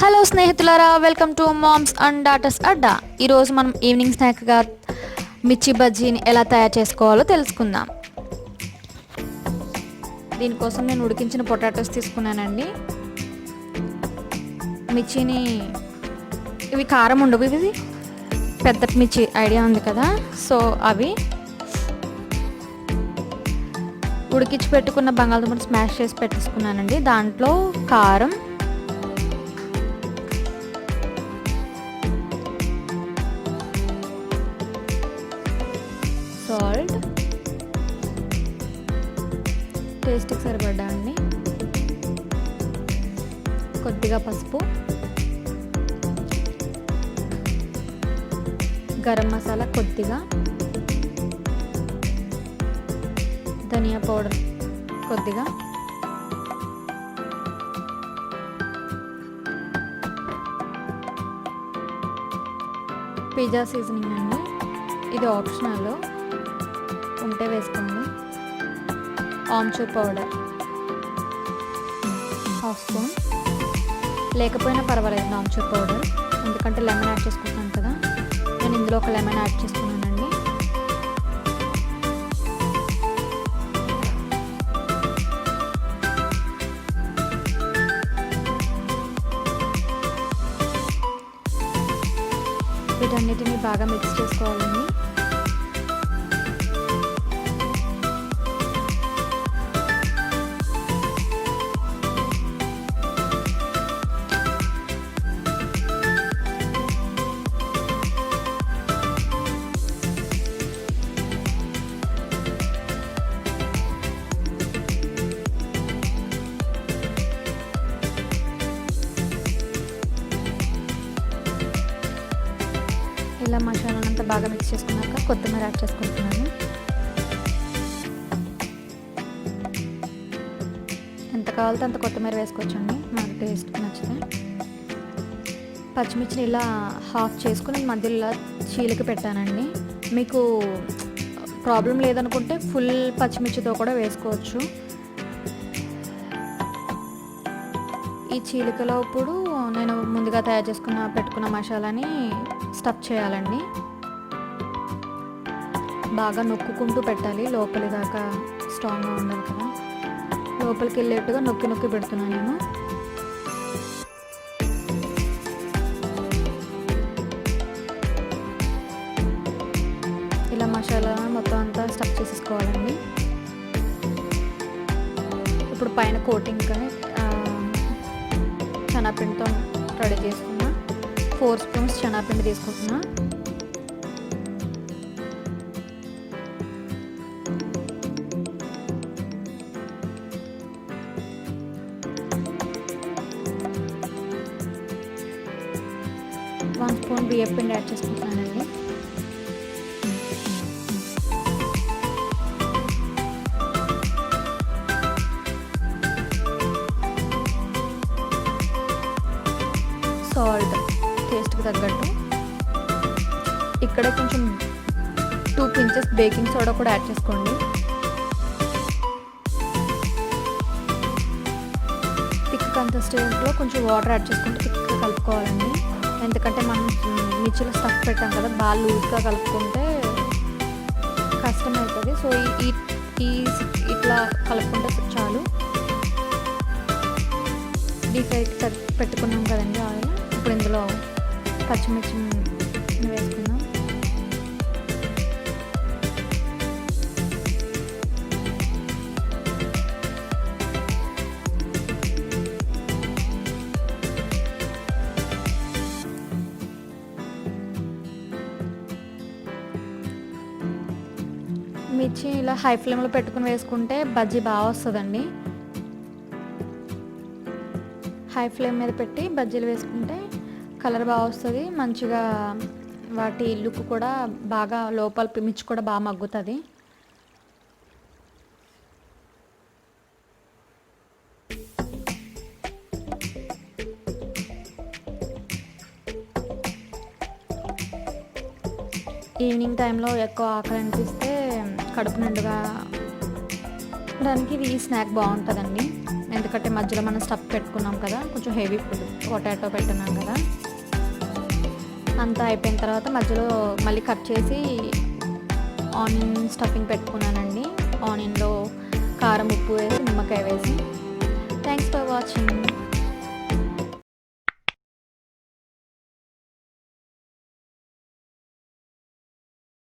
Hello స్నేహితులారా, welcome to moms and daughters అడ్డా. ఈరోజు మనం ఈవినింగ్ స్నాక్గా మిర్చి బజ్జీని ఎలా తయారు చేసుకోవాలో తెలుసుకుందాం. దీనికోసం నేను ఉడికించిన పొటాటోస్ తీసుకున్నానండి. మిర్చిని ఇవి కారం ఉండవు, ఇవి పెద్ద మిర్చి ఐడియా ఉంది కదా, సో అవి ఉడికించి పెట్టుకున్న బంగాళదుంపను స్మాష్ చేసి పెట్టేసుకున్నానండి. దాంట్లో కారం, సాల్ట్, టేస్ట్కి సరిపడా అండి, కొద్దిగా పసుపు, గరం మసాలా కొద్దిగా, ధనియా పౌడర్ కొద్దిగా, పిజ్జా సీజనింగ్ అండి, ఇది ఆప్షనల్, ఉంటే వేసుకోండి. ఆమ్చూర్ పౌడర్ హాఫ్ స్పూన్, లేకపోయినా పర్వాలేదు ఆమ్చూర్ పౌడర్, ఎందుకంటే లెమన్ యాడ్ చేసుకుంటున్నాను కదా. నేను ఇందులో ఒక లెమన్ యాడ్ చేసుకున్నానండి. వీటన్నిటిని బాగా మిక్స్ చేసుకోవాలండి. ఇలా మసాలానంతా బాగా మిక్స్ చేసుకున్నాక కొత్తిమీర యాడ్ చేసుకుంటున్నాను. ఎంత కావాలో అంత కొత్తిమీర వేసుకోవచ్చండి, మనకు టేస్ట్ నచ్చితే. పచ్చిమిర్చిని ఇలా హాఫ్ చేసుకుని మధ్యలో ఇలా చీలిక పెట్టానండి. మీకు ప్రాబ్లం లేదనుకుంటే ఫుల్ పచ్చిమిర్చితో కూడా వేసుకోవచ్చు. ఈ చీలికలో ఇప్పుడు నేను ముందుగా తయారు పెట్టుకున్న మసాలాని స్టఫ్ చేయాలండి. బాగా నొక్కుంటూ పెట్టాలి, లోపలి దాకా స్ట్రాంగ్గా ఉండాలి కదా. లోపలికి వెళ్ళేట్టుగా నొక్కి పెడుతున్నాను నేను. ఇలా మసాలా మొత్తం అంతా స్టఫ్ చేసేసుకోవాలండి. ఇప్పుడు పైన కోటింగ్ కానీ శనగపిండితో రెడీ చేసుకున్నా. 4 స్పూన్స్ శనగపిండి తీసుకుంటున్నా. వన్ స్పూన్ బియ్యం పిండి యాడ్ చేసుకుంటున్నానండి. సాల్ట్ టేస్ట్కి తగ్గట్టు. ఇక్కడ కొంచెం 2 pinches బేకింగ్ సోడా కూడా యాడ్ చేసుకోండి. థిక్ కన్సిస్టెన్సీలో కొంచెం వాటర్ యాడ్ చేసుకుంటే థిక్గా కలుపుకోవాలండి. ఎందుకంటే మనం మిర్చిలో స్టఫ్ పెట్టాం కదా, బాగా లూజ్గా కలుపుకుంటే కష్టం అవుతుంది. సో ఇట్లా కలుపుకుంటే చాలు. డీప్ ఫ్రై పెట్టుకున్నాం కదండి ఆయిల్. ఇప్పుడు ఇందులో పచ్చిమిర్చి వేసుకుందాం. మిర్చి ఇలా హై ఫ్లేమ్లో పెట్టుకుని వేసుకుంటే బజ్జీ బాగా వస్తుందండి. హై ఫ్లేమ్ మీద పెట్టి బజ్జీలు వేసుకుంటే కలర్ బాగా వస్తుంది, మంచిగా వాటి లుక్ కూడా బాగా, లోపల మిర్చి కూడా బాగా మగ్గుతుంది. ఈవినింగ్ టైంలో ఎక్కువ ఆకలి అనిపిస్తే కడుపు నిండుగా దానికి ఈ స్నాక్ బాగుంటుందండి. ఎందుకంటే మధ్యలో మనం స్టఫ్ పెట్టుకున్నాం కదా, కొంచెం హెవీ పొటాటో పెట్టున్నాం కదా. అంతా అయిపోయిన తర్వాత మధ్యలో మళ్ళీ కట్ చేసి ఆనియన్ స్టఫింగ్ పెట్టుకున్నానండి. ఆనియన్లో కారం, ఉప్పు వేసి, నిమ్మకాయ వేసి. Thanks for watching.